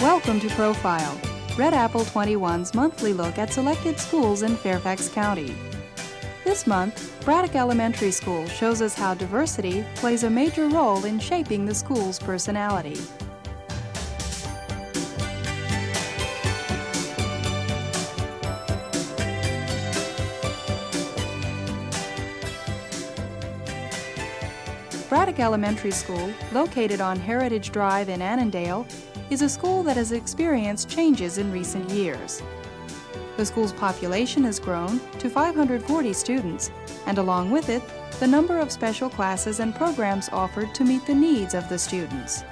Welcome to Profile, Red Apple 21's monthly look at selected schools in Fairfax County. This month, Braddock Elementary School shows us how diversity plays a major role in shaping the school's personality. Braddock Elementary School, located on Heritage Drive in Annandale, is a school that has experienced changes in recent years. The school's population has grown to 540 students, and along with it, the number of special classes and programs offered to meet the needs of the students.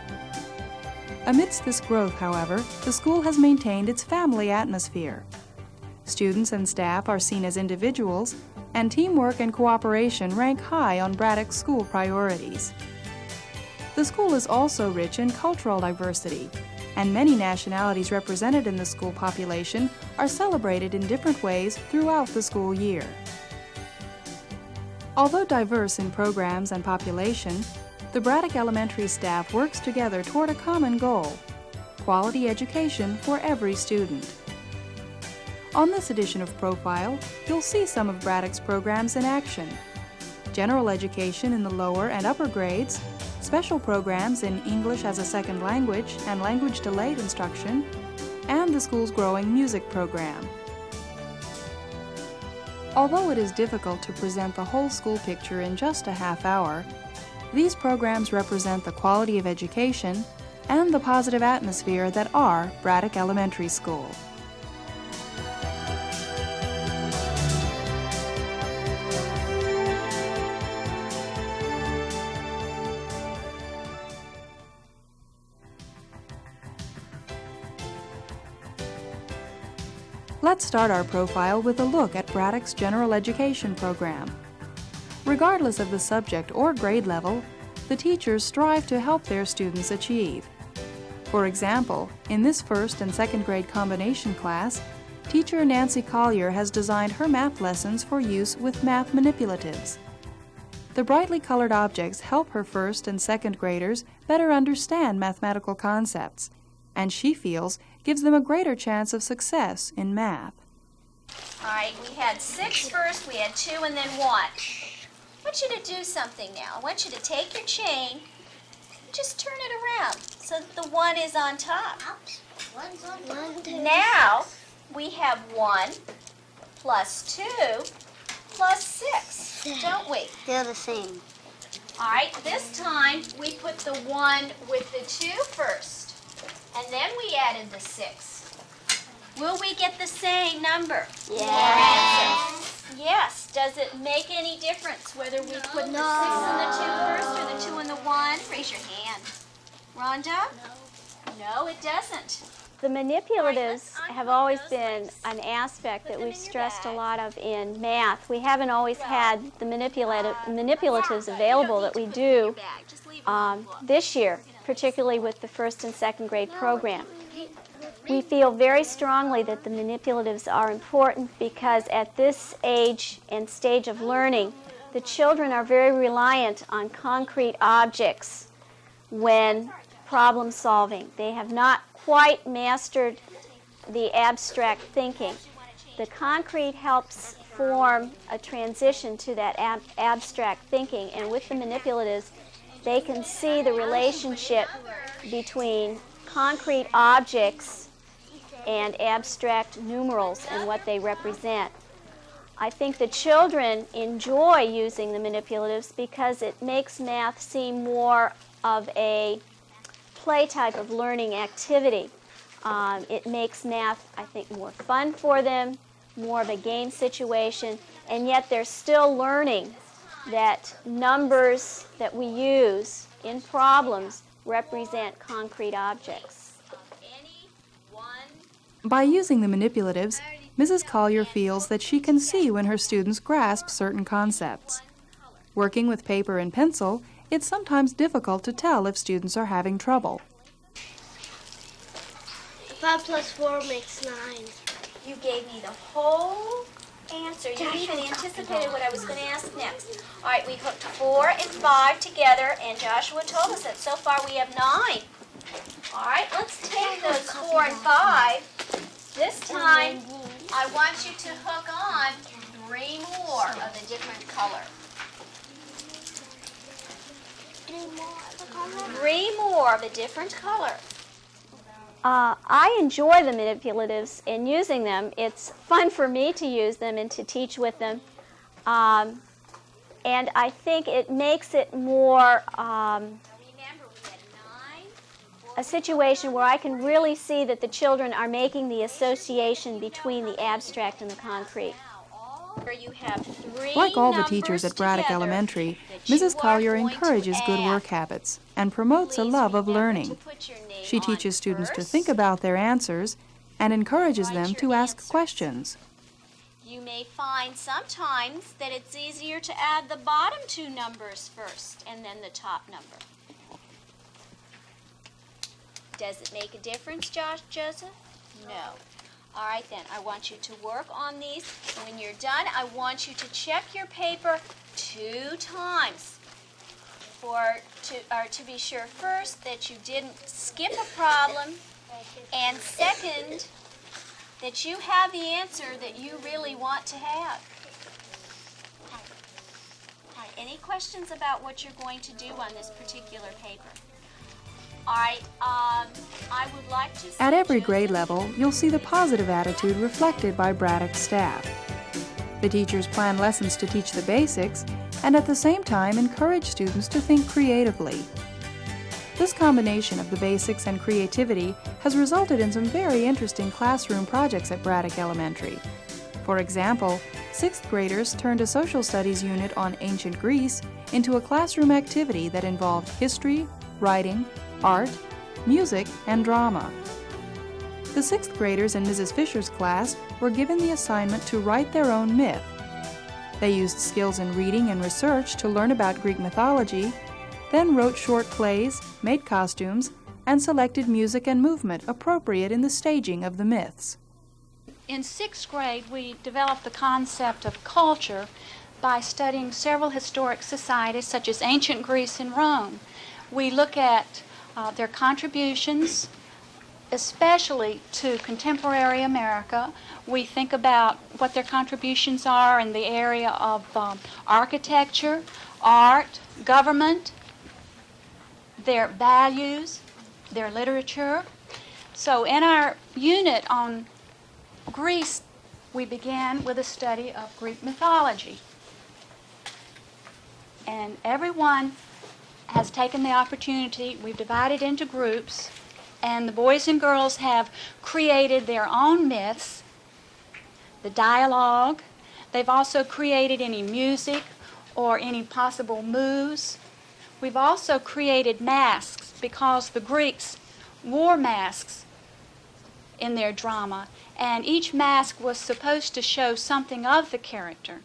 Amidst this growth, however, the school has maintained its family atmosphere. Students and staff are seen as individuals, and teamwork and cooperation rank high on Braddock's school priorities. The school is also rich in cultural diversity, and many nationalities represented in the school population are celebrated in different ways throughout the school year. Although diverse in programs and population, the Braddock Elementary staff works together toward a common goal: quality education for every student. On this edition of Profile, you'll see some of Braddock's programs in action: general education in the lower and upper grades, special programs in English as a second language and language delayed instruction, and the school's growing music program. Although it is difficult to present the whole school picture in just a half hour, these programs represent the quality of education and the positive atmosphere that are Braddock Elementary School. Let's start our profile with a look at Braddock's general education program. Regardless of the subject or grade level, the teachers strive to help their students achieve. For example, in this first and second grade combination class, teacher Nancy Collier has designed her math lessons for use with math manipulatives. The brightly colored objects help her first and second graders better understand mathematical concepts, and she feels gives them a greater chance of success in math. All right, we had 6 first, we had 2, and then 1. I want you to do something now. I want you to take your chain, just turn it around so that the 1 is on top. One's on top. Now, we have 1 plus 2 plus 6, don't we? They're the same. All right, this time we put the 1 with the 2 first. And then we added the 6. Will we get the same number? Yes. Yes. Does it make any difference whether we put the 6 and the 2 first or the 2 and the 1? Raise your hand. Rhonda? No, it doesn't. The manipulatives have always been an aspect that we've stressed a lot of in math. We haven't always had the manipulatives available that we do this year, particularly with the first and second grade program. We feel very strongly that the manipulatives are important because at this age and stage of learning, the children are very reliant on concrete objects when problem solving. They have not quite mastered the abstract thinking. The concrete helps form a transition to that abstract thinking, and with the manipulatives, they can see the relationship between concrete objects and abstract numerals and what they represent. I think the children enjoy using the manipulatives because it makes math seem more of a play type of learning activity. It makes math, I think, more fun for them, more of a game situation, and yet they're still learning that numbers that we use in problems represent concrete objects. By using the manipulatives, Mrs. Collier feels that she can see when her students grasp certain concepts. Working with paper and pencil, it's sometimes difficult to tell if students are having trouble. 5 plus 4 makes 9. You gave me the whole answer. You even anticipated what I was going to ask next. All right, we hooked 4 and 5 together, and Joshua told us that so far we have 9. All right, let's take those 4 and 5. This time, I want you to hook on 3 more of a different color. 3 more of a different color. I enjoy the manipulatives and using them. It's fun for me to use them and to teach with them. And I think it makes it more a situation where I can really see that the children are making the association between the abstract and the concrete. You have 3 Like all the teachers at Braddock Elementary, Mrs. Collier encourages good work habits and promotes a love of learning. She teaches students to think about their answers and encourages them to ask questions. You may find sometimes that it's easier to add the bottom 2 numbers first and then the top number. Does it make a difference, Joseph? No. All right, then, I want you to work on these. When you're done, I want you to check your paper 2 times to be sure, first, that you didn't skip a problem, and second, that you have the answer that you really want to have. All right, any questions about what you're going to do on this particular paper? All right, I would like to... At every grade level, you'll see the positive attitude reflected by Braddock's staff. The teachers plan lessons to teach the basics and at the same time encourage students to think creatively. This combination of the basics and creativity has resulted in some very interesting classroom projects at Braddock Elementary. For example, 6th graders turned a social studies unit on ancient Greece into a classroom activity that involved history, writing, art, music, and drama. The 6th graders in Mrs. Fisher's class were given the assignment to write their own myth. They used skills in reading and research to learn about Greek mythology, then wrote short plays, made costumes, and selected music and movement appropriate in the staging of the myths. In 6th grade, we developed the concept of culture by studying several historic societies such as ancient Greece and Rome. We look at their contributions, especially to contemporary America. We think about what their contributions are in the area of architecture, art, government, their values, their literature. So in our unit on Greece, we began with a study of Greek mythology. And everyone has taken the opportunity, we've divided into groups, and the boys and girls have created their own myths, the dialogue. They've also created any music or any possible moves. We've also created masks because the Greeks wore masks in their drama, and each mask was supposed to show something of the character.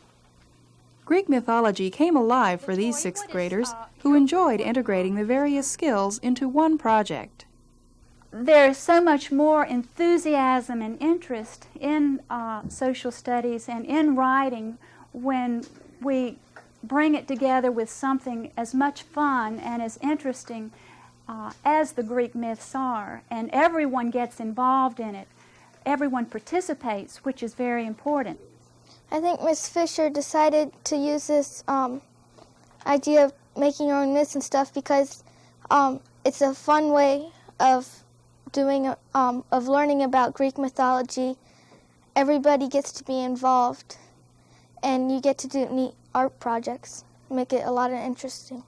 Greek mythology came alive for these 6th graders who enjoyed integrating the various skills into one project. There's so much more enthusiasm and interest in social studies and in writing when we bring it together with something as much fun and as interesting as the Greek myths are, and everyone gets involved in it. Everyone participates, which is very important. I think Miss Fisher decided to use this idea of making your own myths and stuff because it's a fun way of doing of learning about Greek mythology. Everybody gets to be involved, and you get to do neat art projects. Make it a lot of interesting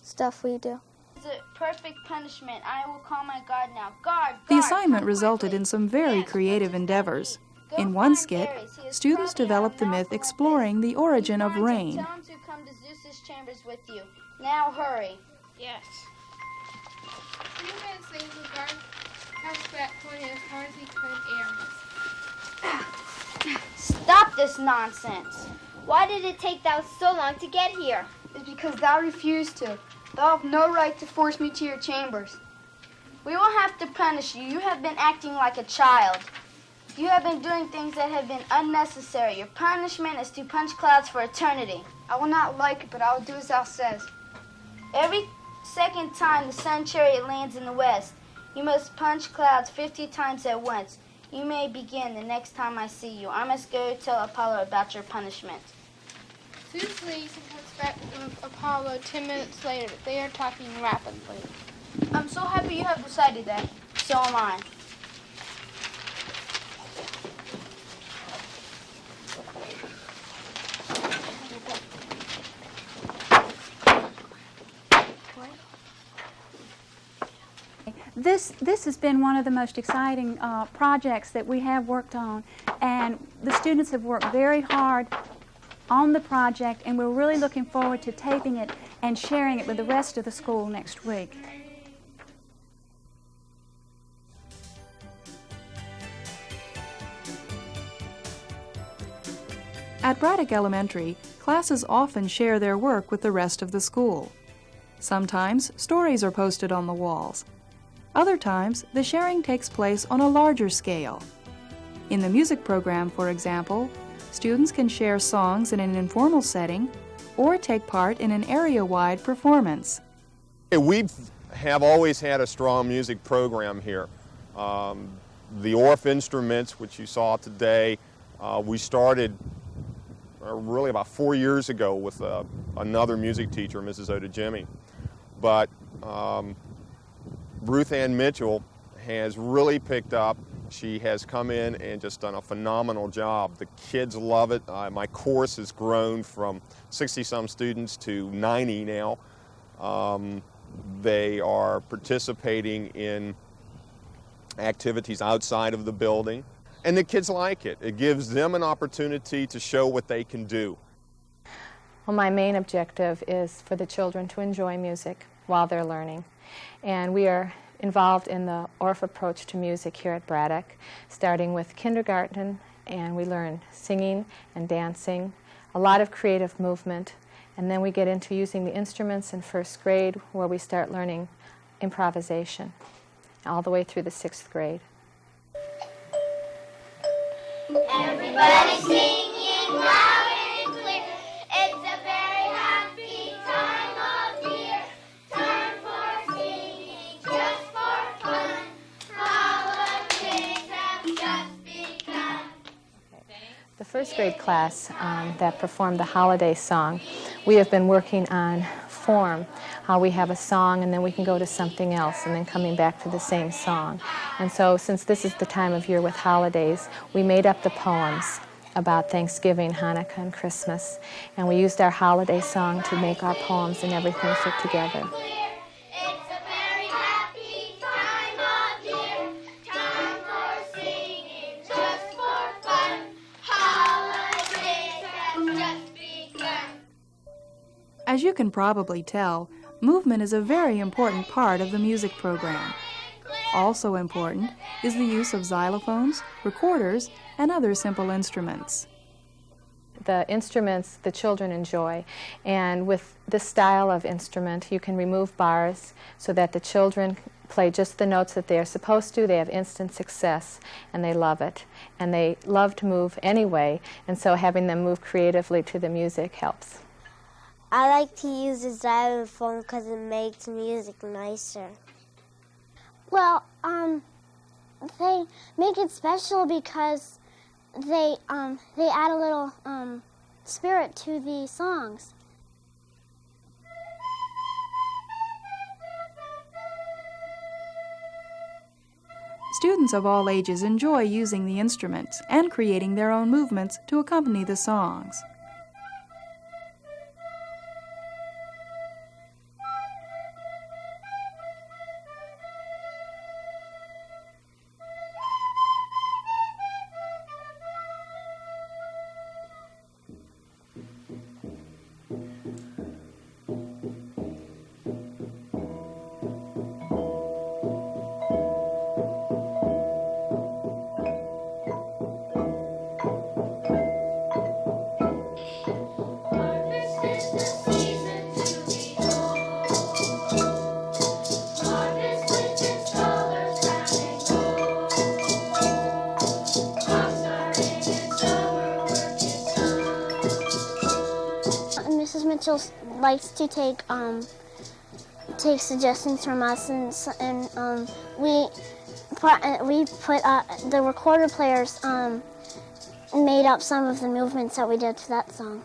stuff we do. It's a perfect punishment. I will call my guard now. Guard! The assignment resulted in some very creative endeavors. In one skit, students developed the myth exploring the origin of rain. Tell him to come to Zeus's chambers with you. Now hurry. Yes. 3 minutes later, the guard passed back pointing as hard as he could at Amos. Stop this nonsense. Why did it take thou so long to get here? It's because thou refused to. Thou have no right to force me to your chambers. We will have to punish you. You have been acting like a child. You have been doing things that have been unnecessary. Your punishment is to punch clouds for eternity. I will not like it, but I will do as thou says. Every second time the sun chariot lands in the west, You must punch clouds 50 times at once. You may begin the next time I see you. I must go tell Apollo about your punishment. Zeus leaves and comes back with Apollo 10 minutes later. They are talking rapidly. I'm so happy you have decided that. So am I. This has been one of the most exciting projects that we have worked on, and the students have worked very hard on the project, and we're really looking forward to taping it and sharing it with the rest of the school next week. At Braddock Elementary, classes often share their work with the rest of the school. Sometimes stories are posted on the walls. Other times, the sharing takes place on a larger scale. In the music program, for example, students can share songs in an informal setting or take part in an area-wide performance. We have always had a strong music program here. The Orff instruments, which you saw today, we started really about 4 years ago with another music teacher, Mrs. Odajimi. But Ruth Ann Mitchell has really picked up. She has come in and just done a phenomenal job. The kids love it. My course has grown from 60-some students to 90 now. They are participating in activities outside of the building, and the kids like it. It gives them an opportunity to show what they can do. Well, my main objective is for the children to enjoy music while they're learning. And we are involved in the Orff approach to music here at Braddock, starting with kindergarten, and we learn singing and dancing, a lot of creative movement, and then we get into using the instruments in first grade, where we start learning improvisation, all the way through the 6th grade. Everybody singing loud and clear. It's a very happy time of year. Time for singing, just for fun. Holidays have just begun. The first grade class that performed the holiday song, we have been working on form, how we have a song and then we can go to something else and then coming back to the same song. And so since this is the time of year with holidays, we made up the poems about Thanksgiving, Hanukkah, and Christmas, and we used our holiday song to make our poems and everything fit together. As you can probably tell, movement is a very important part of the music program. Also important is the use of xylophones, recorders, and other simple instruments. The instruments the children enjoy, and with this style of instrument you can remove bars so that the children play just the notes that they are supposed to. They have instant success and they love it, and they love to move anyway, and so having them move creatively to the music helps. I like to use the xylophone because it makes music nicer. Well, they make it special because they add a little spirit to the songs. Students of all ages enjoy using the instruments and creating their own movements to accompany the songs. Mrs. Mitchell likes to take take suggestions from us, and we put the recorder players made up some of the movements that we did to that song.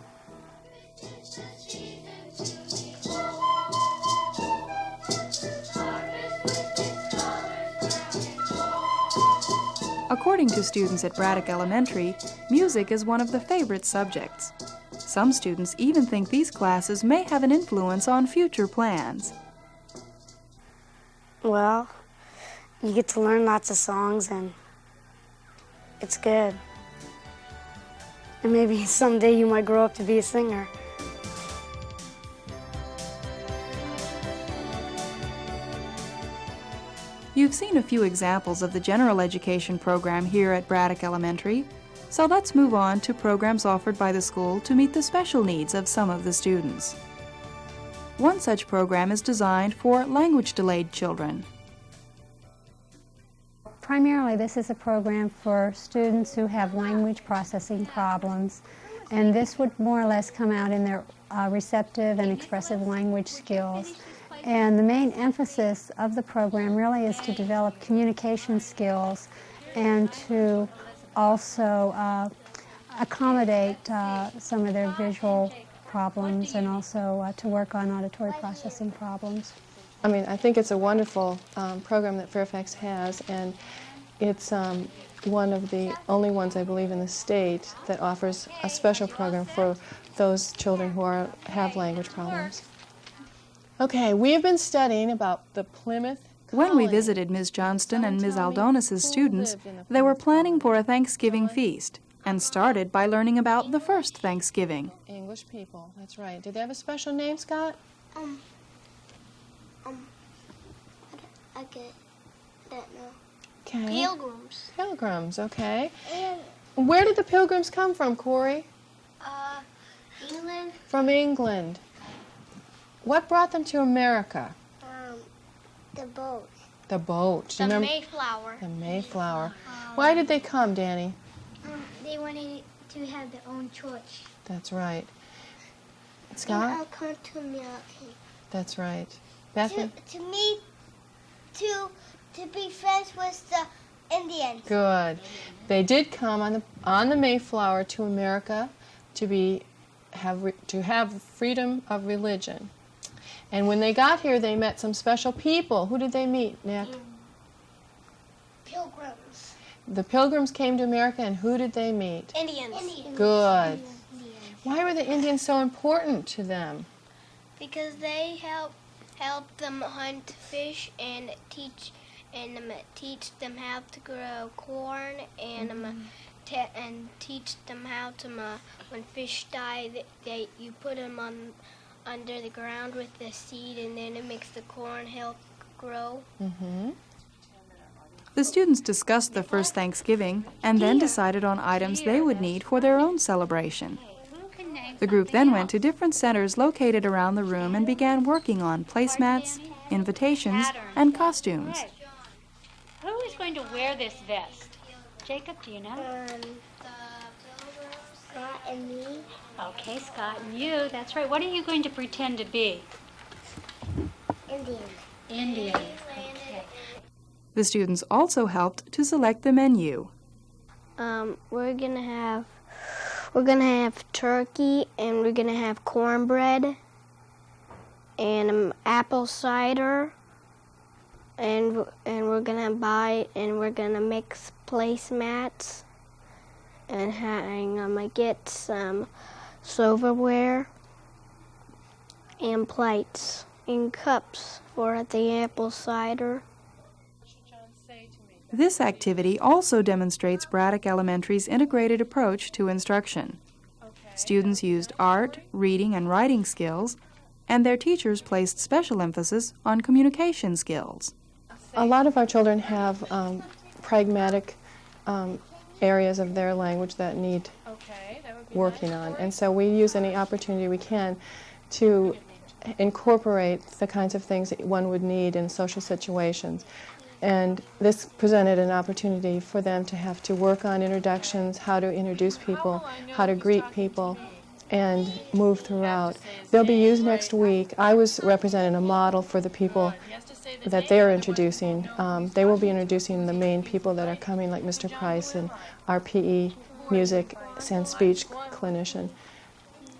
According to students at Braddock Elementary, music is one of the favorite subjects. Some students even think these classes may have an influence on future plans. Well, you get to learn lots of songs, and it's good. And maybe someday you might grow up to be a singer. You've seen a few examples of the general education program here at Braddock Elementary, so let's move on to programs offered by the school to meet the special needs of some of the students. One such program is designed for language-delayed children. Primarily, this is a program for students who have language processing problems, and this would more or less come out in their receptive and expressive language skills. And the main emphasis of the program really is to develop communication skills and to also accommodate some of their visual problems, and also to work on auditory processing problems. I mean, I think it's a wonderful program that Fairfax has, and it's one of the only ones, I believe, in the state that offers a special program for those children who have language problems. Okay, we have been studying about the Plymouth Colony. When we visited Ms. Johnston and Ms. Aldonis' students, they were planning for a Thanksgiving feast and started by learning about the first Thanksgiving. English people, that's right. Did they have a special name, Scott? I get that now. Okay. Pilgrims. Pilgrims, okay. And Where did the Pilgrims come from, Corey? England. From England. What brought them to America? The boat. The boat. Do you remember? Mayflower. The Mayflower. Why did they come, Danny? They wanted to have their own church. That's right. Scott? And I'll come to America. That's right. Bethany? To be friends with the Indians. Good. They did come on the Mayflower to America to have freedom of religion. And when they got here, they met some special people. Who did they meet, Nick? Pilgrims. The Pilgrims came to America, and who did they meet? Indians. Good. Why were the Indians so important to them? Because they help them hunt fish and teach them how to grow corn, and teach them how to when fish die, you put them under the ground with the seed, and then it makes the corn help grow. Mm-hmm. The students discussed the first Thanksgiving and then decided on items they would need for their own celebration. The group then went to different centers located around the room and began working on placemats, invitations, and costumes. Who is going to wear this vest? Jacob, do you know? Scott and me. Okay, Scott and you. That's right. What are you going to pretend to be? Indian. Indian. Okay. The students also helped to select the menu. We're gonna have turkey, and we're gonna have cornbread, and apple cider, and we're gonna mix placemats, and get some silverware and plates and cups for the apple cider. This activity also demonstrates Braddock Elementary's integrated approach to instruction. Students used art, reading, and writing skills, and their teachers placed special emphasis on communication skills. A lot of our children have pragmatic areas of their language that need working on, and so we use any opportunity we can to incorporate the kinds of things that one would need in social situations. And this presented an opportunity for them to have to work on introductions, how to introduce people, how to greet people, and move throughout. They'll be used next week. I was representing a model for the people that they're introducing. They will be introducing the main people that are coming, like Mr. Price and our PE, music, and speech clinician.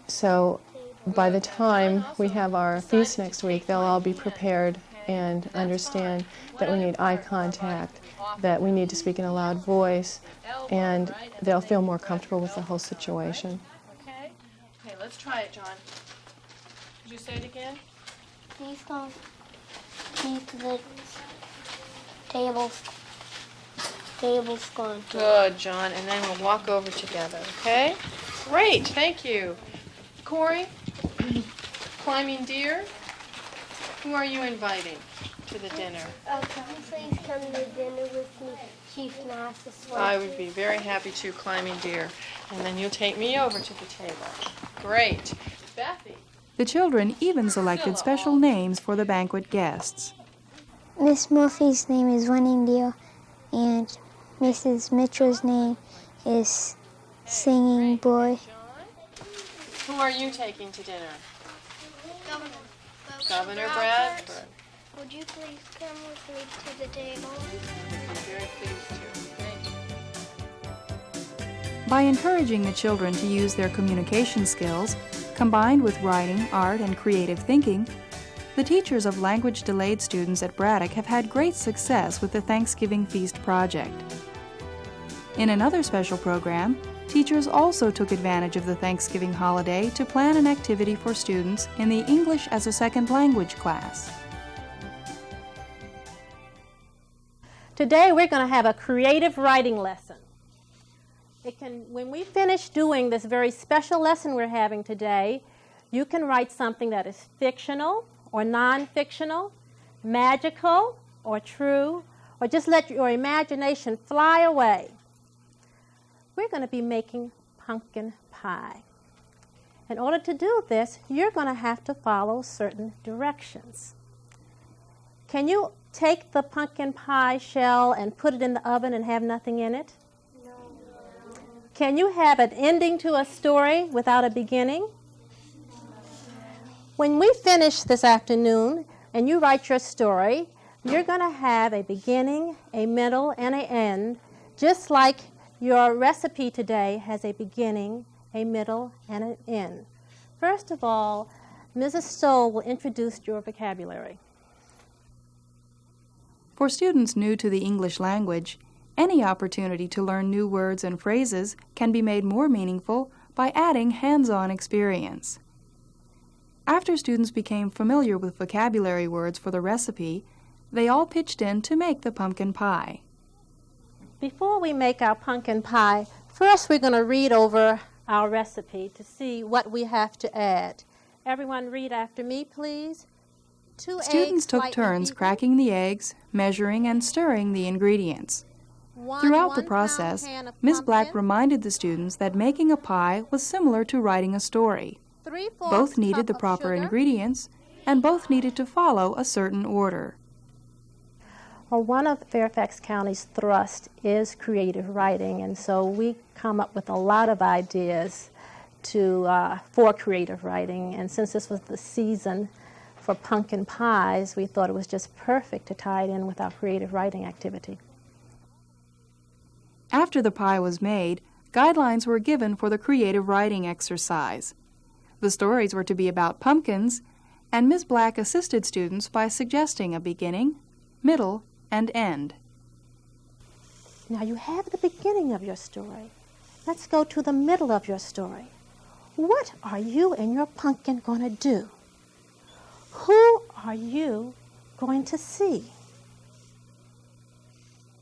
So by the time we have our feast next week, they'll all be prepared and understand that we need eye contact, that we need to speak in a loud voice, and they'll feel more comfortable with the whole situation. Okay, let's try it, John. Did you say it again? Please don't keep the table's gone. Good, John, and then we'll walk over together, okay? Great, thank you. Corey, climbing deer, who are you inviting to the dinner? Can you please come to dinner with me, Chief Narcissus? I would be very happy to, climbing deer. And then you'll take me over to the table. Great. Bethy. The children even selected special names for the banquet guests. Miss Murphy's name is Running Deer, and Mrs. Mitchell's name is Singing Boy. Who are you taking to dinner? Governor Braddock. Would you please come with me to the table? I'm very pleased to. Thank you. By encouraging the children to use their communication skills, combined with writing, art, and creative thinking, the teachers of language-delayed students at Braddock have had great success with the Thanksgiving Feast project. In another special program, teachers also took advantage of the Thanksgiving holiday to plan an activity for students in the English as a Second Language class. Today we're going to have a creative writing lesson. When we finish doing this very special lesson we're having today, you can write something that is fictional or non-fictional, magical or true, or just let your imagination fly away. We're going to be making pumpkin pie. In order to do this, you're going to have to follow certain directions. Can you take the pumpkin pie shell and put it in the oven and have nothing in it? No. Can you have an ending to a story without a beginning? When we finish this afternoon and you write your story, you're going to have a beginning, a middle, and an end, just like your recipe today has a beginning, a middle, and an end. First of all, Mrs. Stoll will introduce your vocabulary. For students new to the English language, any opportunity to learn new words and phrases can be made more meaningful by adding hands-on experience. After students became familiar with vocabulary words for the recipe, they all pitched in to make the pumpkin pie. Before we make our pumpkin pie, first we're going to read over our recipe to see what we have to add. Everyone read after me, please. 2 eggs, students took turns cracking the eggs, measuring and stirring the ingredients. Throughout the process, Ms. Black reminded the students that making a pie was similar to writing a story. Both needed the proper ingredients, and both needed to follow a certain order. Well, one of Fairfax County's thrust is creative writing, and so we come up with a lot of ideas for creative writing. And since this was the season for pumpkin pies, we thought it was just perfect to tie it in with our creative writing activity. After the pie was made, guidelines were given for the creative writing exercise. The stories were to be about pumpkins, and Ms. Black assisted students by suggesting a beginning, middle, and end. Now you have the beginning of your story. Let's go to the middle of your story. What are you and your pumpkin going to do? Who are you going to see?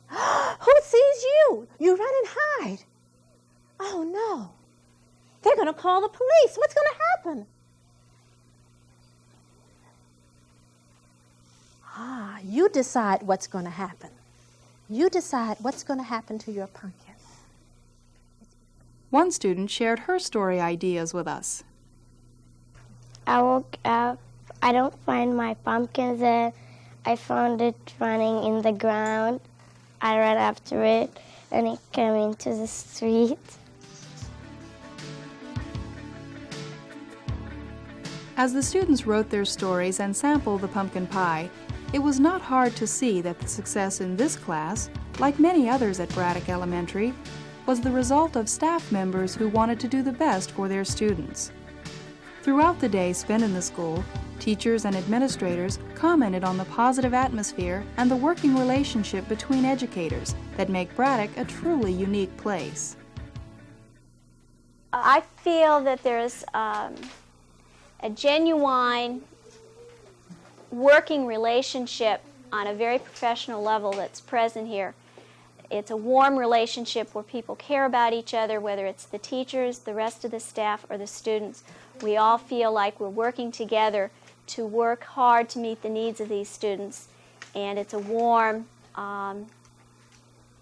Who sees you? You run and hide. Oh no, they're going to call the police. What's going to happen? You decide what's going to happen. You decide what's going to happen to your pumpkin. One student shared her story ideas with us. I woke up, I don't find my pumpkins there. I found it running in the ground. I ran after it, and it came into the street. As the students wrote their stories and sampled the pumpkin pie, it was not hard to see that the success in this class, like many others at Braddock Elementary, was the result of staff members who wanted to do the best for their students. Throughout the day spent in the school, teachers and administrators commented on the positive atmosphere and the working relationship between educators that make Braddock a truly unique place. I feel that there's a genuine working relationship on a very professional level that's present here. It's a warm relationship where people care about each other, whether it's the teachers, the rest of the staff, or the students. We all feel like we're working together to work hard to meet the needs of these students, and it's a warm,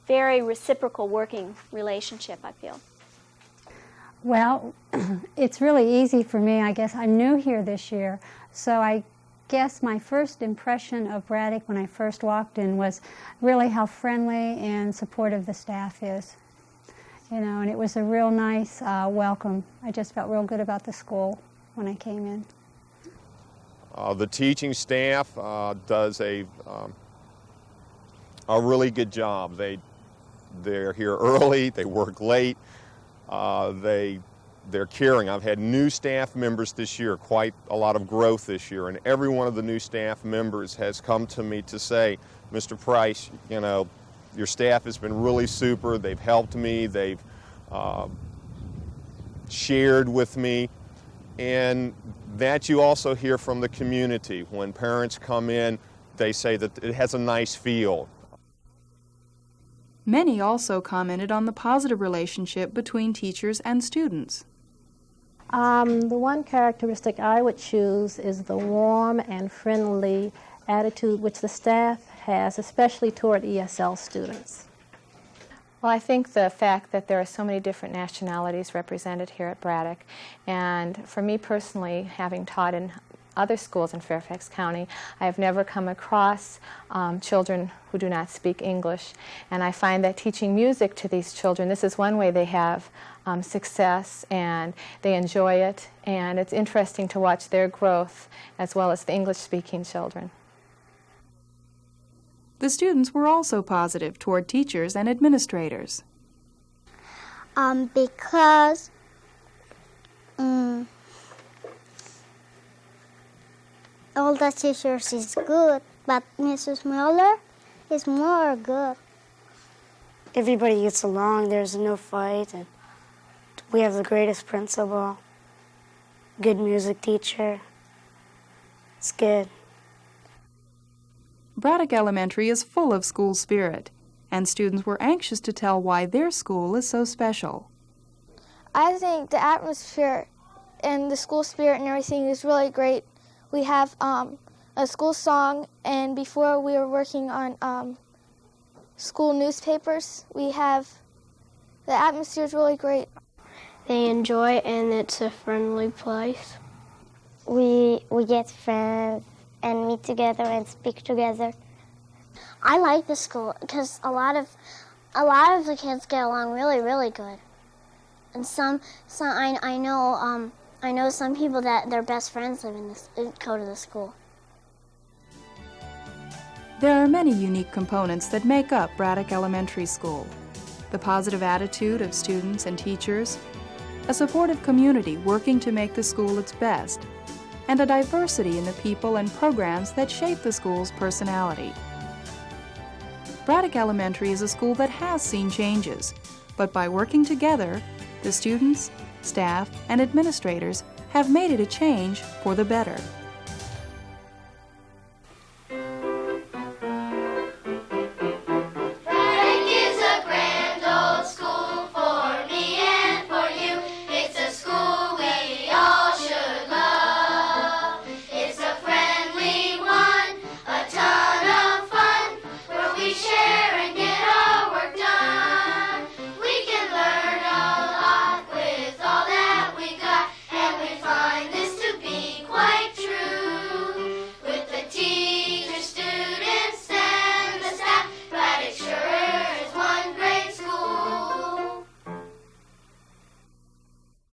very reciprocal working relationship, I feel. Well, it's really easy for me. I guess I'm new here this year, so I guess my first impression of Braddock when I first walked in was really how friendly and supportive the staff is. You know, and it was a real nice welcome. I just felt real good about the school when I came in. The teaching staff does a really good job. They're here early, they work late, they're caring. I've had new staff members this year, quite a lot of growth this year, and every one of the new staff members has come to me to say, Mr. Price, you know, your staff has been really super. They've helped me, they've shared with me, and that you also hear from the community. When parents come in, they say that it has a nice feel. Many also commented on the positive relationship between teachers and students. The one characteristic I would choose is the warm and friendly attitude which the staff has, especially toward ESL students. Well, I think the fact that there are so many different nationalities represented here at Braddock, and for me personally, having taught in other schools in Fairfax County, I have never come across children who do not speak English, and I find that teaching music to these children, this is one way they have success and they enjoy it, and it's interesting to watch their growth as well as the English-speaking children. The students were also positive toward teachers and administrators. Because all the teachers is good, but Mrs. Miller is more good. Everybody gets along, there's no fight, and we have the greatest principal, good music teacher. It's good. Braddock Elementary is full of school spirit, and students were anxious to tell why their school is so special. I think the atmosphere and the school spirit and everything is really great. We have a school song, and before we were working on school newspapers. The atmosphere is really great. They enjoy it, and it's a friendly place. We get friends and meet together and speak together. I like the school because a lot of the kids get along really, really good. And I know some people that their best friends live go to the school. There are many unique components that make up Braddock Elementary School. The positive attitude of students and teachers, a supportive community working to make the school its best, and a diversity in the people and programs that shape the school's personality. Braddock Elementary is a school that has seen changes, but by working together, the students, staff, and administrators have made it a change for the better.